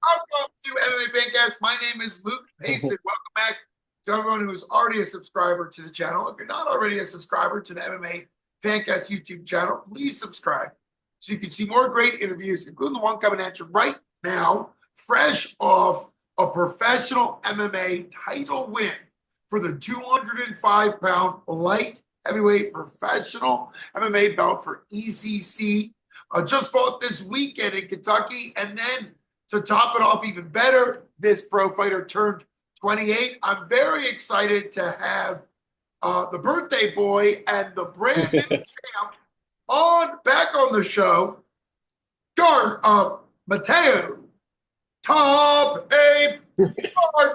Welcome to MMA Fancast. My name is Luke Payson. Welcome back to everyone who is already a subscriber to the channel. If you're not already a subscriber to the MMA Fancast YouTube channel, please subscribe so you can see more great interviews, including the one coming at you right now, fresh off a professional MMA title win for the 205-pound light heavyweight professional MMA belt for ECC. Just fought this weekend in Kentucky, and then to top it off even better, this pro fighter turned 28. I'm very excited to have the birthday boy and the brand new champ back on the show, Mataeo Top Ape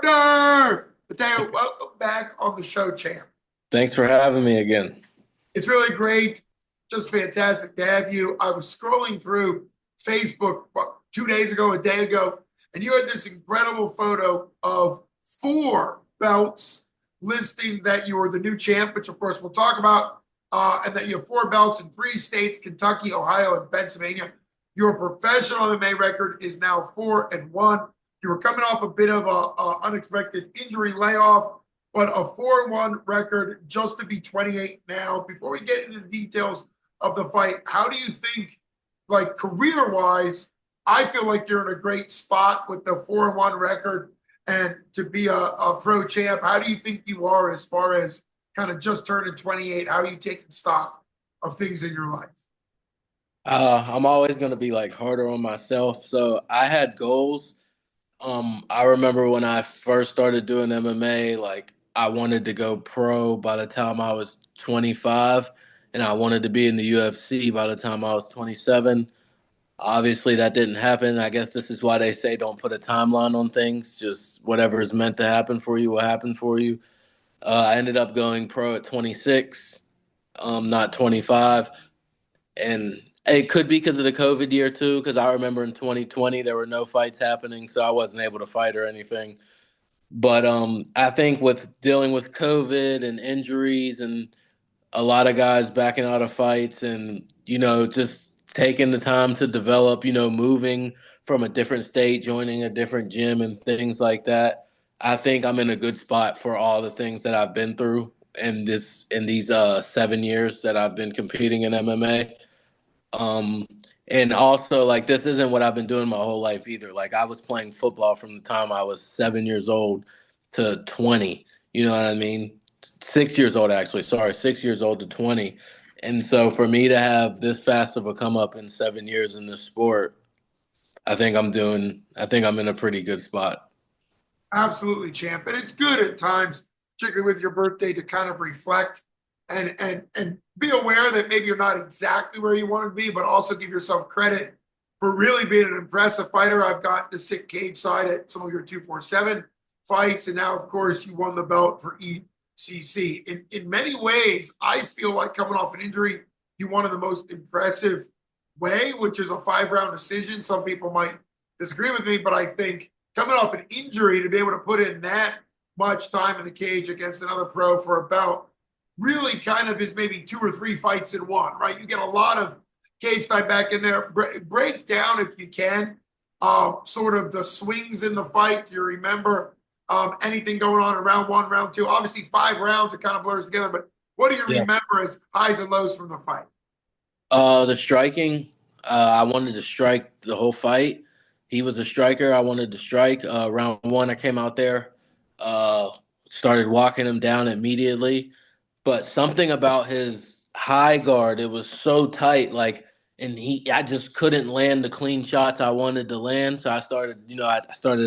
Garner. Mataeo, welcome back on the show, champ. Thanks for having me again. It's really great. Just fantastic to have you. I was scrolling through Facebook 2 days ago, a day ago, and you had this incredible photo of 4 belts listing that you were the new champ, which of course we'll talk about, and that you have 4 belts in 3 states, Kentucky, Ohio, and Pennsylvania. Your professional MMA record is now 4-1. You were coming off a bit of a unexpected injury layoff, but a 4-1 record just to be 28 now. Before we get into the details of the fight, how do you think, like career-wise, I feel like you're in a great spot with the 4-1 record and to be a pro champ. How do you think you are as far as kind of just turning 28? How are you taking stock of things in your life? I'm always going to be like harder on myself. So I had goals. I remember when I first started doing MMA, like I wanted to go pro by the time I was 25, and I wanted to be in the UFC by the time I was 27. Obviously, that didn't happen. I guess this is why they say don't put a timeline on things. Just whatever is meant to happen for you will happen for you. I ended up going pro at 26, not 25. And it could be because of the COVID year, too, because I remember in 2020 there were no fights happening, so I wasn't able to fight or anything. But I think with dealing with COVID and injuries and a lot of guys backing out of fights and, just taking the time to develop, moving from a different state, joining a different gym and things like that. I think I'm in a good spot for all the things that I've been through in these 7 years that I've been competing in MMA. Um, and also, like, this isn't what I've been doing my whole life either. Like, I was playing football from the time I was 7 years old to 20. You know what I mean? 6 years old, actually. Sorry, 6 years old to 20. And so for me to have this fast of a come up in 7 years in this sport, I think I'm in a pretty good spot. Absolutely, champ. And it's good at times, particularly with your birthday, to kind of reflect and be aware that maybe you're not exactly where you want to be, but also give yourself credit for really being an impressive fighter. I've gotten to sit cage side at some of your 247 fights, and now, of course, you won the belt for ECC. In many ways, I feel like coming off an injury, you won in the most impressive way, which is a 5-round decision. Some people might disagree with me, but I think coming off an injury to be able to put in that much time in the cage against another pro for a belt really kind of is maybe 2 or 3 fights in one, right? You get a lot of cage time back in there. Break down, if you can, sort of the swings in the fight. Do you remember anything going on in round 1, round 2? Obviously, 5 rounds, it kind of blurs together, but what do you Yeah. remember as highs and lows from the fight? The striking, I wanted to strike the whole fight. He was a striker. I wanted to strike. Round 1, I came out there, uh, started walking him down immediately. But something about his high guard, it was so tight, like, and I just couldn't land the clean shots I wanted to land. So I started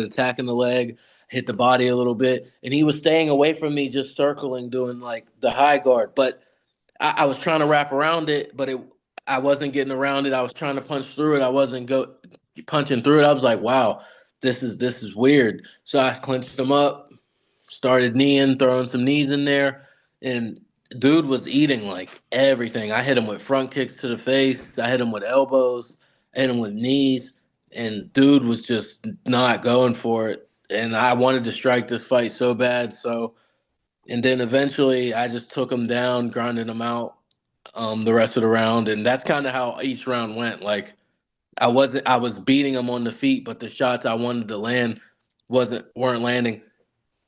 attacking the leg, hit the body a little bit, and he was staying away from me, just circling, doing like the high guard. But I was trying to wrap around it, but I wasn't getting around it. I was trying to punch through it. I wasn't punching through it. I was like, wow, this is weird. So I clinched him up, started kneeing, throwing some knees in there, and dude was eating like everything. I hit him with front kicks to the face. I hit him with elbows. I hit him with knees, and dude was just not going for it. And I wanted to strike this fight so bad. And then eventually I just took him down, grinded him out the rest of the round. And that's kind of how each round went. Like I was beating him on the feet, but the shots I wanted to land weren't landing.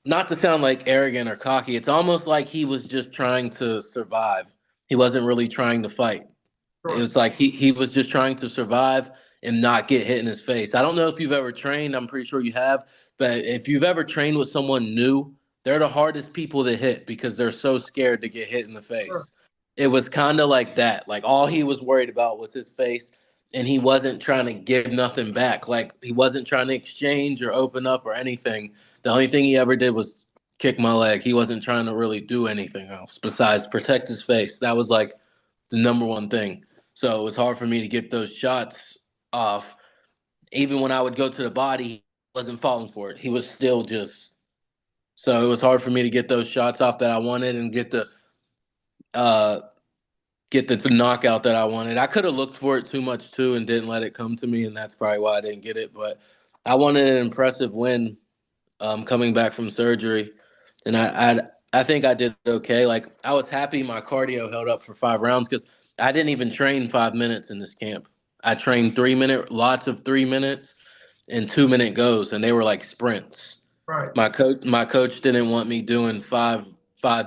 Not to sound like arrogant or cocky, it's almost like he was just trying to survive. He wasn't really trying to fight. It Sure, was like he was just trying to survive and not get hit in his face. I don't know if you've ever trained, I'm pretty sure you have, but if you've ever trained with someone new, they're the hardest people to hit because they're so scared to get hit in the sure. face. It was kind of like that. Like all he was worried about was his face, and he wasn't trying to give nothing back. Like he wasn't trying to exchange or open up or anything. The only thing he ever did was kick my leg. He wasn't trying to really do anything else besides protect his face. That was like the number one thing. So it was hard for me to get those shots off. Even when I would go to the body, he wasn't falling for it. He was still just. So it was hard for me to get those shots off that I wanted and uh, get the knockout that I wanted. I could have looked for it too much too and didn't let it come to me, and that's probably why I didn't get it. But I wanted an impressive win coming back from surgery, and I think I did okay. Like I was happy my cardio held up for 5 rounds because I didn't even train 5 minutes in this camp. I trained 3 minute, lots of 3 minutes and 2 minute goes, and they were like sprints. Right. My coach didn't want me doing 5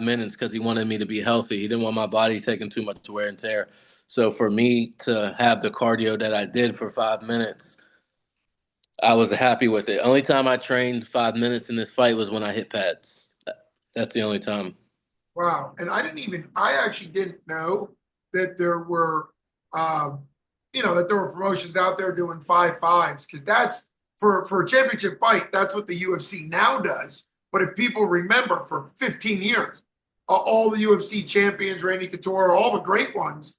minutes because he wanted me to be healthy. He didn't want my body taking too much wear and tear. So for me to have the cardio that I did for 5 minutes, I was happy with it. Only time I trained 5 minutes in this fight was when I hit pads. That's the only time. Wow. And I actually didn't know that there were, um, that there were promotions out there doing 5.5s because that's for a championship fight. That's what the UFC now does. But if people remember for 15 years, all the UFC champions, Randy Couture, all the great ones,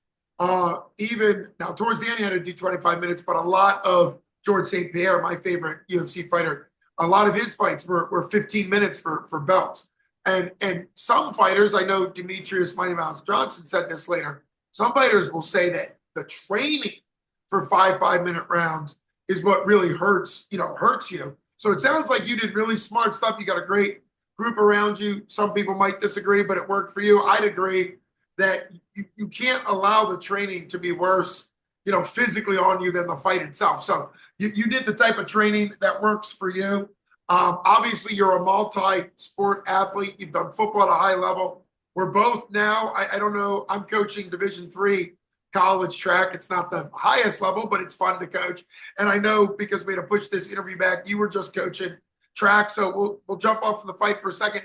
even now towards the end, he had to do 25 minutes, but a lot of George St. Pierre, my favorite UFC fighter, a lot of his fights were 15 minutes for belts. And some fighters, I know Demetrius Mighty Mouse Johnson said this later. Some fighters will say that the training for 5 minute rounds is what really hurts you. So it sounds like you did really smart stuff. You got a great group around you. Some people might disagree, but it worked for you. I'd agree that you can't allow the training to be worse, physically on you than the fight itself. So you did the type of training that works for you. Obviously, you're a multi-sport athlete. You've done football at a high level. We're both now. I don't know. I'm coaching Division III college track. It's not the highest level, but it's fun to coach. And I know because we had to push this interview back, you were just coaching track. So we'll jump off of the fight for a second.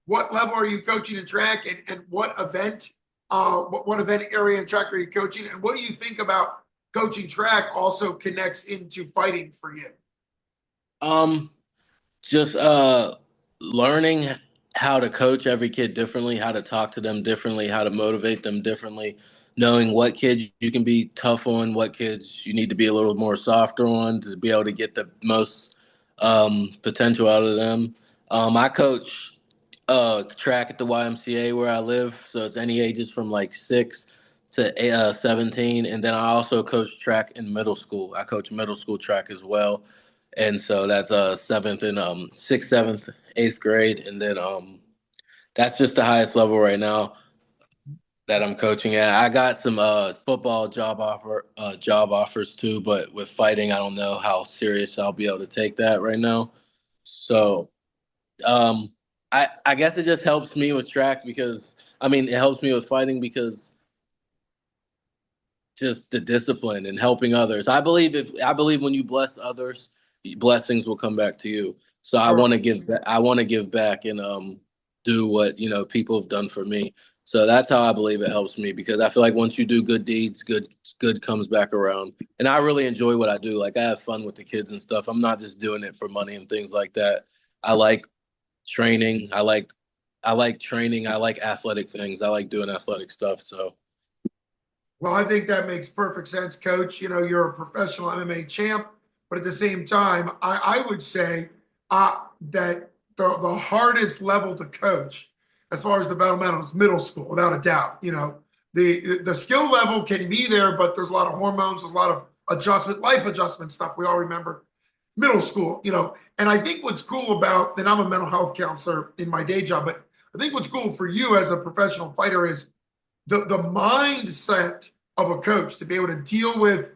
What level are you coaching in track, and what event? What event area in track are you coaching? And what do you think about coaching track also connects into fighting for you? Um, just learning how to coach every kid differently, how to talk to them differently, how to motivate them differently, knowing what kids you can be tough on, what kids you need to be a little more softer on to be able to get the most potential out of them. I coach track at the YMCA where I live, so it's any ages from like 6 to 17, and then I also coach track in middle school. I coach middle school track as well, and so that's seventh and sixth, seventh, eighth grade, and then that's just the highest level right now that I'm coaching at. I got some football job offers too, but with fighting, I don't know how serious I'll be able to take that right now. So um, I guess it just helps me with track because I mean it helps me with fighting because just the discipline and helping others. I believe when you bless others, blessings will come back to you. So I Sure. want to give I want to give back and do what people have done for me. So that's how I believe it helps me because I feel like once you do good deeds, good comes back around. And I really enjoy what I do. Like I have fun with the kids and stuff. I'm not just doing it for money and things like that. I like training. I like training. I like athletic things. I like doing athletic stuff. So Well, I think that makes perfect sense, Coach. You're a professional MMA champ, but at the same time, I would say that the hardest level to coach, as far as developmental, is middle school, without a doubt. The skill level can be there, but there's a lot of hormones, there's a lot of adjustment, life adjustment stuff. We all remember middle school. And I think what's cool about, and I'm a mental health counselor in my day job, but I think what's cool for you as a professional fighter is the mindset of a coach to be able to deal with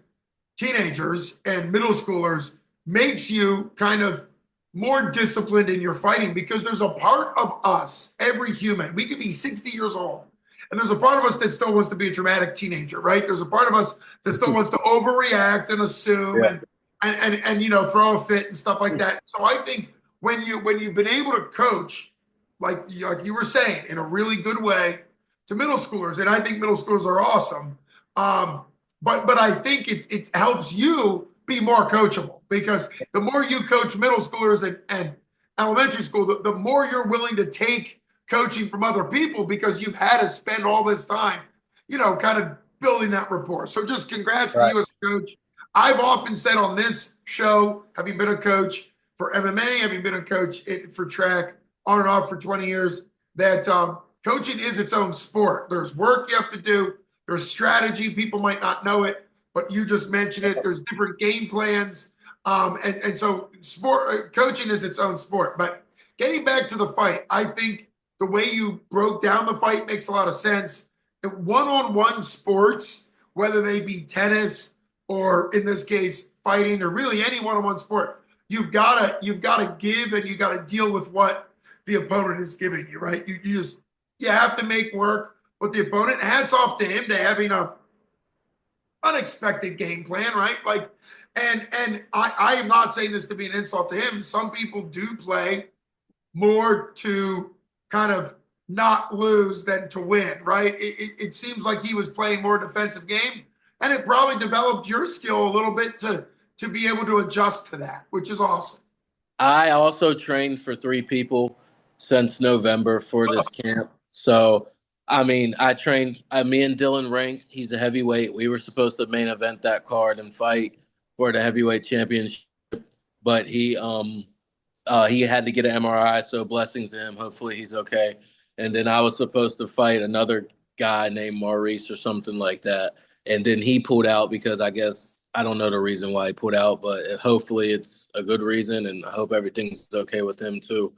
teenagers and middle schoolers makes you kind of more disciplined in your fighting, because there's a part of us, every human, we could be 60 years old, and there's a part of us that still wants to be a dramatic teenager, right? There's a part of us that still wants to overreact and assume Yeah. and throw a fit and stuff like that. So I think when you've been able to coach, like you were saying, in a really good way to middle schoolers, and I think middle schoolers are awesome. But I think it helps you be more coachable, because the more you coach middle schoolers and elementary school, the more you're willing to take coaching from other people, because you've had to spend all this time, kind of building that rapport. So just congrats to Right. you as a coach. I've often said on this show, having been a coach for MMA, having been a coach for track on and off for 20 years, that coaching is its own sport. There's work you have to do. There's strategy. People might not know it, but you just mentioned it. There's different game plans. And so coaching is its own sport. But getting back to the fight, I think the way you broke down the fight makes a lot of sense. One-on-one sports, whether they be tennis or in this case fighting, or really any one-on-one sport, you've got to give, and you got to deal with what the opponent is giving you, right? You have to make work with the opponent. Hats off to him to having a unexpected game plan, right? Like, and I am not saying this to be an insult to him. Some people do play more to kind of not lose than to win, right? It seems like he was playing more defensive game, and it probably developed your skill a little bit to be able to adjust to that, which is awesome. I also trained for 3 people since November for this camp. So, I mean, me and Dylan Rank, he's the heavyweight. We were supposed to main event that card and fight for the heavyweight championship, but he had to get an MRI, so blessings to him. Hopefully he's okay. And then I was supposed to fight another guy named Maurice or something like that. And then he pulled out because I guess I don't know the reason why he pulled out, but hopefully it's a good reason, and I hope everything's okay with him too.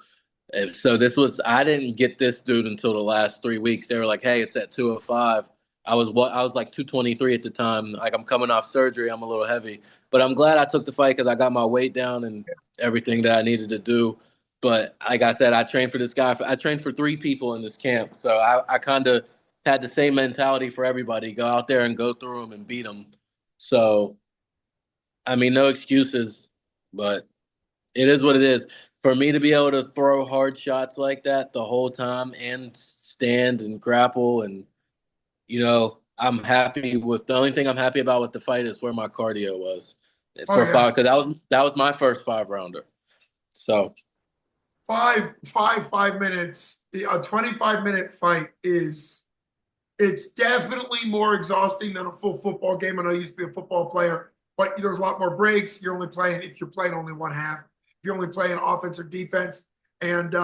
And so I didn't get this dude until the last 3 weeks. They were like, "Hey, it's at 205." I was like 223 at the time. Like, I'm coming off surgery, I'm a little heavy, but I'm glad I took the fight because I got my weight down and everything that I needed to do. But like I said, I trained for this guy. I trained for 3 people in this camp, so I kind of had the same mentality for everybody: go out there and go through them and beat them. So, I mean, no excuses, but it is what it is. For me to be able to throw hard shots like that the whole time and stand and grapple, and I'm happy with the only thing I'm happy about with the fight is where my cardio was Oh for yeah, five, because that was my first 5 rounder. So 5 minutes. A 25-minute fight it's definitely more exhausting than a full football game. I know I used to be a football player, but there's a lot more breaks. If you're playing only one half, if you're only playing offense or defense, and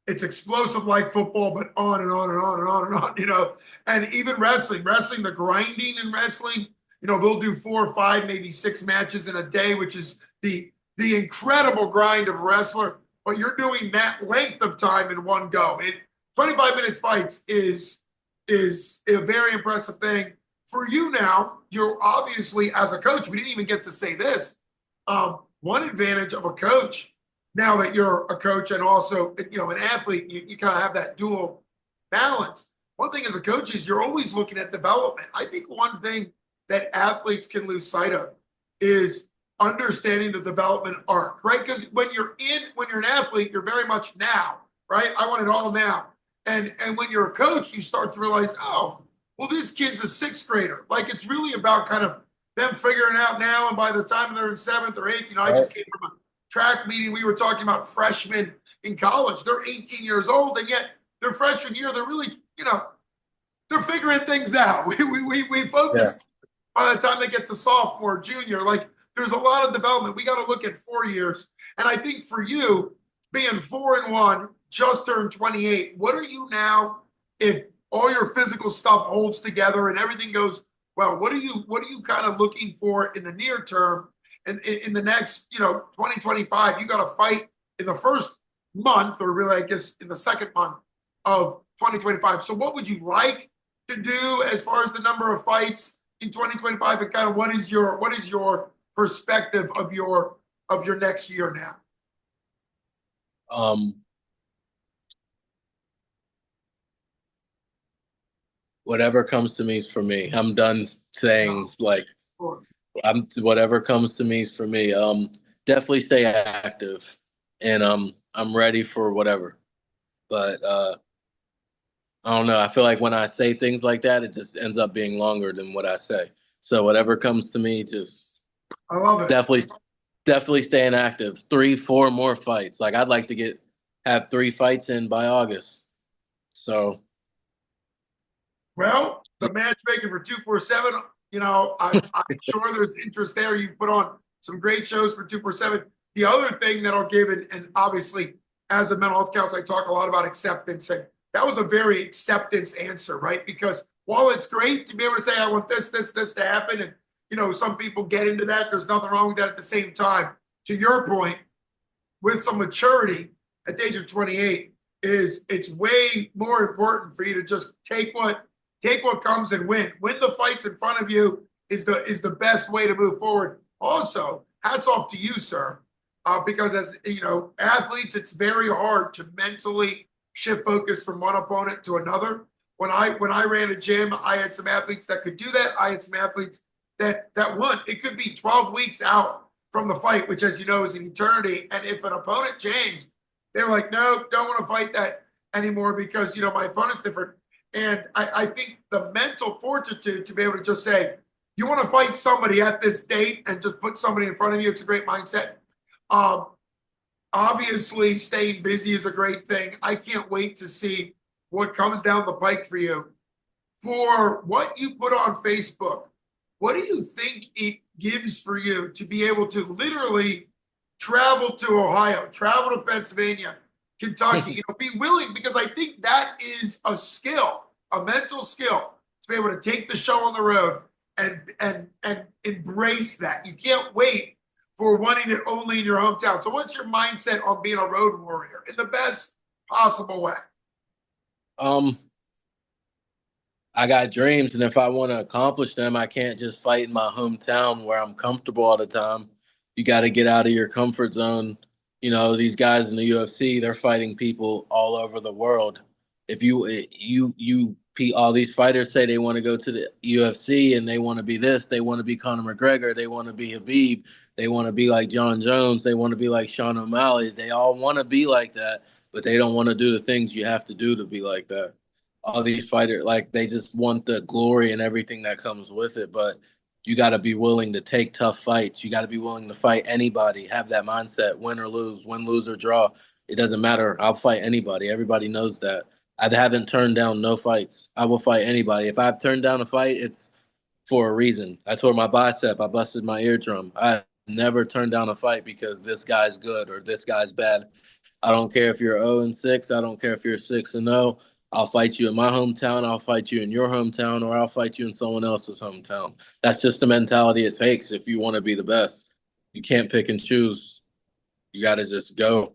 it's explosive like football, but on and on and on and on and on. And even wrestling, the grinding in wrestling, they'll do 4 or 5, maybe 6 matches in a day, which is the incredible grind of a wrestler. But you're doing that length of time in one go. 25-minute fights is a very impressive thing for you. Now, you're obviously, as a coach, we didn't even get to say this. One advantage of a coach, now that you're a coach and also an athlete, you kind of have that dual balance. One thing as a coach is you're always looking at development. I think one thing that athletes can lose sight of is understanding the development arc, right? Because when you're an athlete, you're very much now, right? I want it all now. And when you're a coach, you start to realize, oh, well, this kid's a 6th grader. Like, it's really about kind of them figuring out now, and by the time they're in 7th or 8th, I just came from a track meeting. We were talking about freshmen in college. They're 18 years old, and yet their freshman year, they're really, they're figuring things out. We focus by the time they get to sophomore, junior. Like, there's a lot of development. We got to look at 4 years. And I think for you, being 4-1, just turned 28, what are you now, if all your physical stuff holds together and everything goes well, what are you kind of looking for in the near term, and in the next 2025? You got to fight in the first month, or really I guess in the second month of 2025. So what would you like to do as far as the number of fights? in 2025, and kind of what is your perspective of your next year now? Um, whatever comes to me is for me. I'm done saying like I'm whatever comes to me is for me. Definitely stay active, and I'm ready for whatever. But I don't know. I feel like when I say things like that, it just ends up being longer than what I say. So whatever comes to me, just I love it. definitely, definitely staying active. 3, 4 more fights. Like I'd like to have 3 fights in by August. So Well, the matchmaker for 247, I'm sure there's interest there. You put on some great shows for 247. The other thing that I'll give, and obviously, as a mental health counselor, I talk a lot about acceptance. And that was a very acceptance answer, right? Because while it's great to be able to say, I want this to happen, and some people get into that, there's nothing wrong with that at the same time. To your point, with some maturity at the age of 28, it's way more important for you to just take what comes and win the fights in front of you is the best way to move forward. Also, hats off to you, sir, because as athletes, it's very hard to mentally shift focus from one opponent to another. When I ran a gym, I had some athletes that could do that. I had some athletes that won. It could be 12 weeks out from the fight, which, as you know, is an eternity. And if an opponent changed, they were like, no, don't want to fight that anymore because my opponent's different. And I think the mental fortitude to be able to just say, you want to fight somebody at this date and just put somebody in front of you, it's a great mindset. Um, Obviously, staying busy is a great thing. I can't wait to see what comes down the pike for you. For what you put on Facebook, what do you think it gives for you to be able to literally travel to Ohio, travel to Pennsylvania, Kentucky, be willing, because I think that is a skill, a mental skill, to be able to take the show on the road and embrace that. You can't wait for wanting it only in your hometown. So what's your mindset on being a road warrior in the best possible way? um, I got dreams, and if I want to accomplish them, I can't just fight in my hometown where I'm comfortable all the time. You got to get out of your comfort zone. These guys in the UFC, they're fighting people all over the world. If all these fighters say they want to go to the UFC and they want to be this, they want to be Conor McGregor, they want to be Habib, they want to be like John Jones, they want to be like Sean O'Malley. They all want to be like that, but they don't want to do the things you have to do to be like that. All these fighters, like, they just want the glory and everything that comes with it, but you got to be willing to take tough fights. You got to be willing to fight anybody. Have that mindset: win or lose, win, lose or draw. It doesn't matter. I'll fight anybody. Everybody knows that. I haven't turned down no fights. I will fight anybody. If I've turned down a fight, it's for a reason. I tore my bicep. I busted my eardrum. I never turned down a fight because this guy's good or this guy's bad. I don't care if you're 0-6. I don't care if you're 6-0. I'll fight you in my hometown. I'll fight you in your hometown, or I'll fight you in someone else's hometown. That's just the mentality it takes if you want to be the best. You can't pick and choose. You got to just go.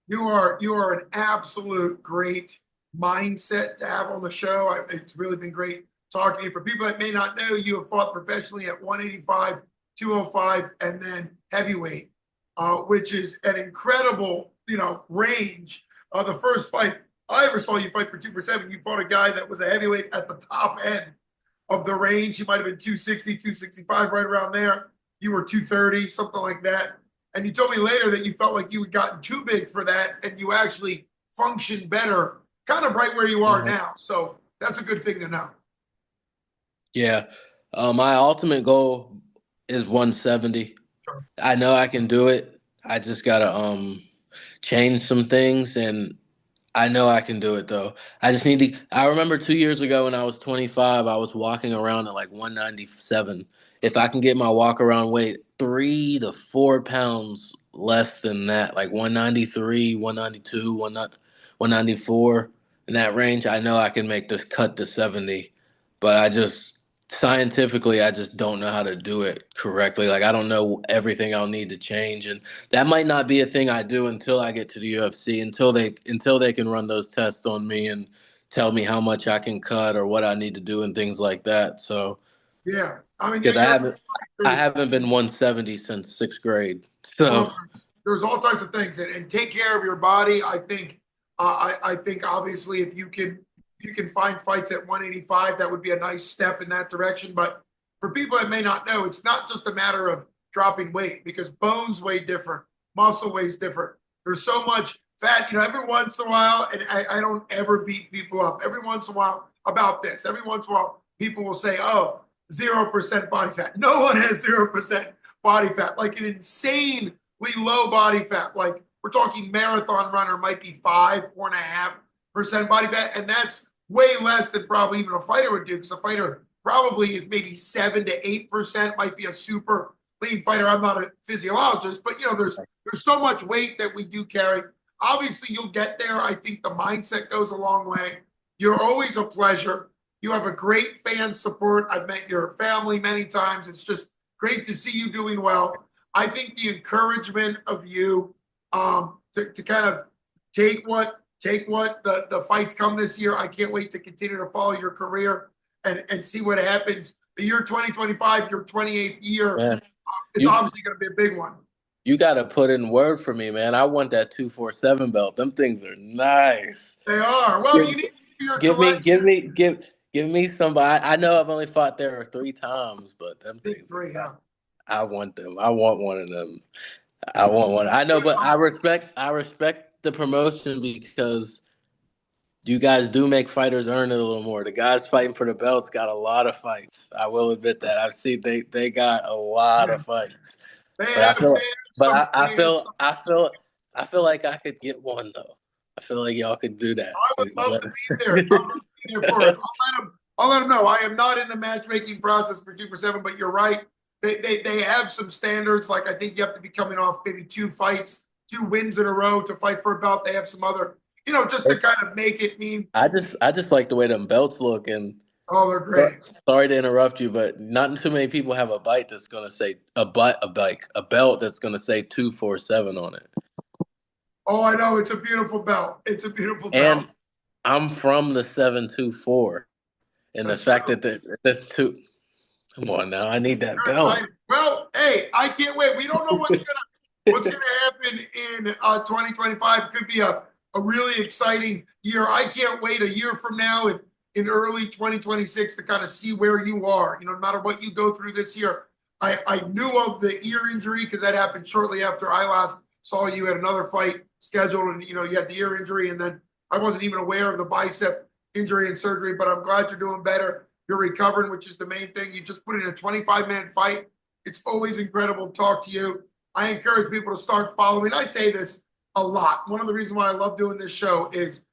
You are an absolute great mindset to have on the show. It's really been great talking to you. For people that may not know, you have fought professionally at 185, 205, and then heavyweight, which is an incredible, range. The first fight I ever saw you fight for 247, you fought a guy that was a heavyweight at the top end of the range. He might have been 260, 265, right around there. You were 230, something like that. And you told me later that you felt like you had gotten too big for that and you actually functioned better, kind of right where you are now. So that's a good thing to know. Yeah. My ultimate goal is 170. Sure. I know I can do it. I just gotta change some things, and I know I can do it though. I just need to. I remember 2 years ago when I was 25, I was walking around at like 197. If I can get my walk around weight 3 to 4 pounds less than that, like 193, 192, 194, in that range, I know I can make this cut to 70. But scientifically, I just don't know how to do it correctly. Like, I don't know everything I'll need to change. And that might not be a thing I do until I get to the UFC, until they can run those tests on me and tell me how much I can cut or what I need to do and things like that. So Yeah. I mean, because I haven't I there's, haven't been 170 since sixth grade. So well, there's all types of things, and take care of your body. I think, I think obviously if you can find fights at 185, that would be a nice step in that direction. But for people that may not know, it's not just a matter of dropping weight because bones weigh different, muscle weighs different. There's so much fat, every once in a while, and I don't ever beat people up. Every once in a while about this, every once in a while, people will say, oh, 0% body fat. No one has 0% body fat, like an insanely low body fat. Like we're talking marathon runner might be 4.5% body fat. And that's way less than probably even a fighter would do because a fighter probably is maybe 7 to 8%, might be a super lean fighter. I'm not a physiologist, but there's so much weight that we do carry. Obviously, you'll get there. I think the mindset goes a long way. You're always a pleasure. You have a great fan support. I've met your family many times. It's just great to see you doing well. I think the encouragement of you to kind of take what the fights come this year. I can't wait to continue to follow your career and see what happens. The year 2025, your 28th year, man, is you obviously going to be a big one. you got to put in word for me, man. I want that 247 belt. Them things are nice. They are. Well, you need your Give me, collection. give me somebody. I know I've only fought there 3 times, but them Big things three, yeah. I want them. I want one of them. I want one. I know, but I respect the promotion because you guys do make fighters earn it a little more. The guys fighting for the belts got a lot of fights. I will admit that. I've seen they got a lot Yeah. of fights. But I They feel had but some I fans. feel I feel I feel like I could get one though. I feel like y'all could do that. I would love to be there. I would love to be there for it. I'll let them know. I am not in the matchmaking process for 247, but you're right. They have some standards. Like I think you have to be coming off maybe 2 fights, 2 wins in a row to fight for a belt. They have some other, just to kind of make it mean, I just like the way them belts look and oh, they're great. sorry to interrupt you, but not too many people have a bite that's gonna say a belt that's gonna say 247 on it. Oh, I know. It's a beautiful belt. It's a beautiful belt. And I'm from the 724. And the That's fact true. that that's two. Come on now, I need that You're belt. excited. Well, hey, I can't wait. We don't know what's gonna happen in 2025. Could be a really exciting year. I can't wait a year from now in early 2026 to kind of see where you are. No matter what you go through this year. I knew of the ear injury because that happened shortly after I last saw you at another fight scheduled, and you had the ear injury, and then I wasn't even aware of the bicep injury and surgery. But I'm glad you're doing better. You're recovering, which is the main thing. You just put in a 25-minute fight. It's always incredible to talk to you. I encourage people to start following. I say this a lot. One of the reasons why I love doing this show is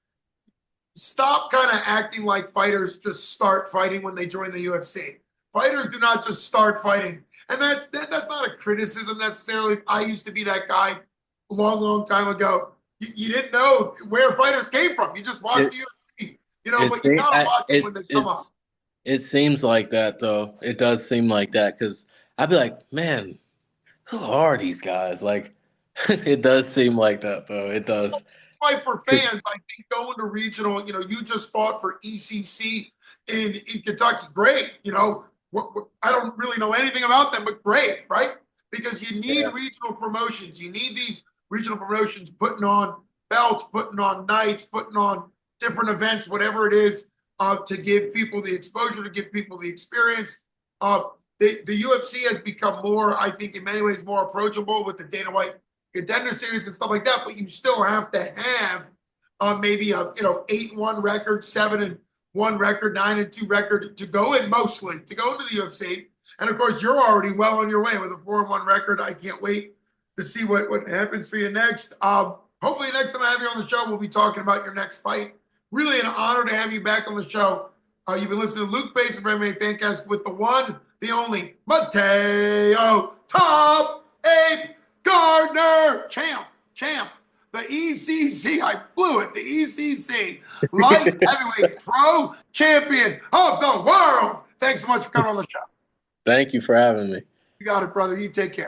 stop kind of acting like fighters just start fighting when they join the UFC. Fighters do not just start fighting. And that's not a criticism necessarily. I used to be that guy a long, long time ago. You didn't know where fighters came from. You just watched It the UFC, it's but you gotta watch them when they come up. it seems like that though. It does seem like that because I'd be like, man, who are these guys? Like, it does seem like that though. It does. Fight for 'Cause- fans. I think going to regional, you just fought for ECC in Kentucky. Great. I don't really know anything about them, but great, right? Because you need Yeah. regional promotions. You need these regional promotions putting on belts, putting on nights, putting on different events, whatever it is, to give people the exposure, to give people the experience. Uh, the UFC has become more, I think, in many ways, more approachable with the Dana White Contender Series and stuff like that. But you still have to have maybe a 8-1 record, 7-1 record, 9-2 record to go in mostly to go into the UFC. And of course, you're already well on your way with a 4-1 record. I can't wait to see what happens for you next. Hopefully, next time I have you on the show, we'll be talking about your next fight. Really an honor to have you back on the show. You've been listening to Luke Basin from MMA Fancast with the one, the only Mataeo Top Ape Garner, champ. The ECC, I blew it. The ECC light heavyweight pro champion of the world. Thanks so much for coming on the show. Thank you for having me. You got it, brother. You take care.